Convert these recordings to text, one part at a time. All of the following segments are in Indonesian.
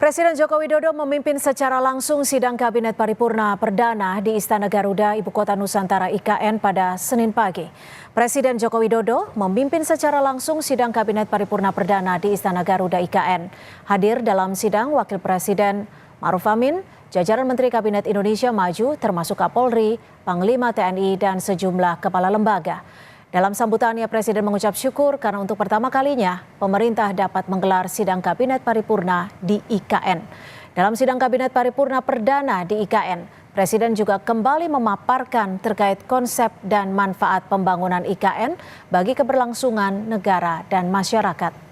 Presiden Joko Widodo memimpin secara langsung sidang Kabinet Paripurna Perdana di Istana Garuda, Ibu Kota Nusantara IKN pada Senin pagi. Presiden Joko Widodo memimpin secara langsung sidang Kabinet Paripurna Perdana di Istana Garuda IKN. Hadir dalam sidang Wakil Presiden Ma'ruf Amin, jajaran Menteri Kabinet Indonesia Maju termasuk Kapolri, Panglima TNI, dan sejumlah kepala lembaga. Dalam sambutannya, Presiden mengucap syukur karena untuk pertama kalinya pemerintah dapat menggelar sidang Kabinet Paripurna di IKN. Dalam sidang Kabinet Paripurna Perdana di IKN, Presiden juga kembali memaparkan terkait konsep dan manfaat pembangunan IKN bagi keberlangsungan negara dan masyarakat.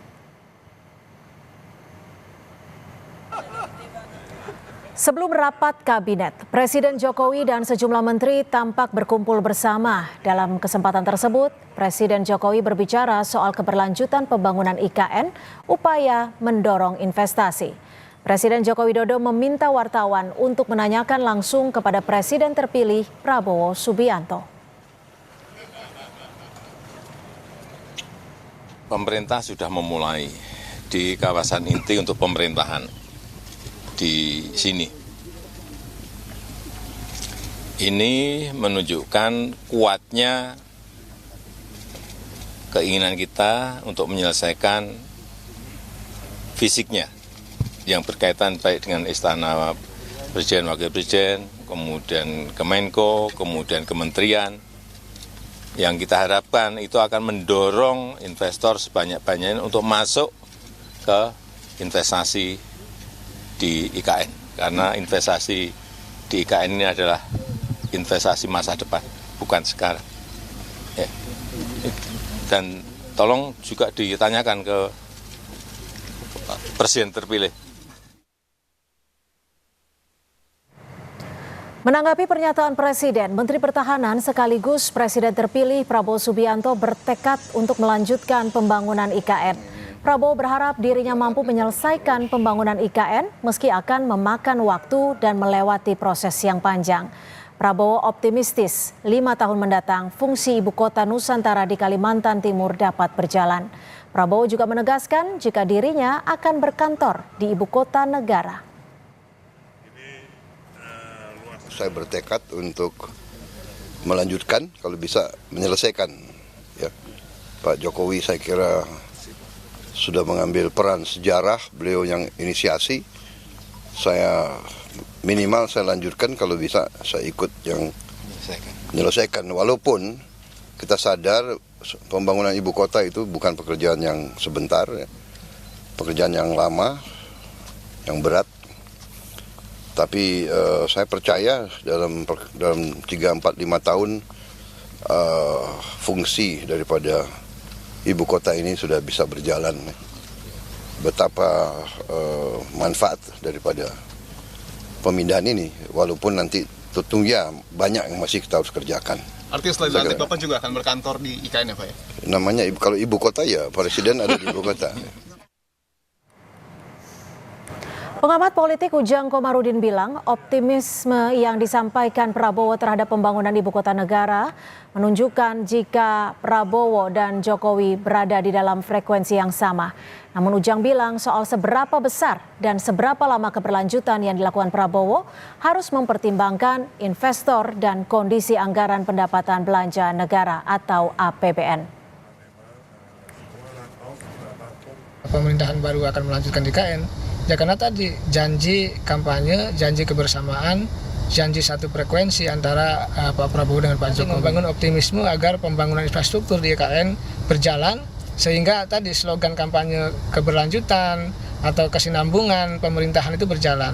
Sebelum rapat kabinet, Presiden Jokowi dan sejumlah menteri tampak berkumpul bersama. Dalam kesempatan tersebut, Presiden Jokowi berbicara soal keberlanjutan pembangunan IKN, upaya mendorong investasi. Presiden Joko Widodo meminta wartawan untuk menanyakan langsung kepada Presiden terpilih Prabowo Subianto. Pemerintah sudah memulai di kawasan inti untuk pemerintahan di sini. Ini menunjukkan kuatnya keinginan kita untuk menyelesaikan fisiknya yang berkaitan baik dengan Istana Presiden, Wakil Presiden, kemudian Kemenko, kemudian kementerian. Yang kita harapkan itu akan mendorong investor sebanyak-banyaknya untuk masuk ke investasi di IKN, karena investasi di IKN ini adalah investasi masa depan, bukan sekarang. Ya. Dan tolong juga ditanyakan ke Presiden terpilih. Menanggapi pernyataan Presiden, Menteri Pertahanan sekaligus Presiden terpilih Prabowo Subianto bertekad untuk melanjutkan pembangunan IKN. Prabowo berharap dirinya mampu menyelesaikan pembangunan IKN meski akan memakan waktu dan melewati proses yang panjang. Prabowo optimistis 5 tahun mendatang fungsi ibu kota Nusantara di Kalimantan Timur dapat berjalan. Prabowo juga menegaskan jika dirinya akan berkantor di ibu kota negara. Saya bertekad untuk melanjutkan, kalau bisa menyelesaikan. Ya, Pak Jokowi saya kira sudah mengambil peran sejarah, beliau yang inisiasi. Saya minimal saya lanjutkan, kalau bisa saya ikut yang menyelesaikan. Walaupun kita sadar pembangunan ibu kota itu bukan pekerjaan yang sebentar, ya. Pekerjaan yang lama, yang berat. Tapi saya percaya dalam 3, 4, 5 tahun fungsi daripada ibu kota ini sudah bisa berjalan. Betapa manfaat daripada pemindahan ini, walaupun nanti tentunya banyak yang masih kita harus kerjakan. Artinya setelah dilantik Bapak juga akan berkantor di IKN ya Pak ya? Namanya kalau ibu kota ya Presiden ada di ibu kota. Pengamat politik Ujang Komarudin bilang optimisme yang disampaikan Prabowo terhadap pembangunan ibu kota negara menunjukkan jika Prabowo dan Jokowi berada di dalam frekuensi yang sama. Namun Ujang bilang soal seberapa besar dan seberapa lama keberlanjutan yang dilakukan Prabowo harus mempertimbangkan investor dan kondisi anggaran pendapatan belanja negara atau APBN. Pemerintahan baru akan melanjutkan IKN. Ya karena tadi janji kampanye, janji kebersamaan, janji satu frekuensi antara Pak Prabowo dengan Pak Jokowi. Membangun optimisme agar pembangunan infrastruktur di IKN berjalan sehingga tadi slogan kampanye keberlanjutan atau kesinambungan pemerintahan itu berjalan.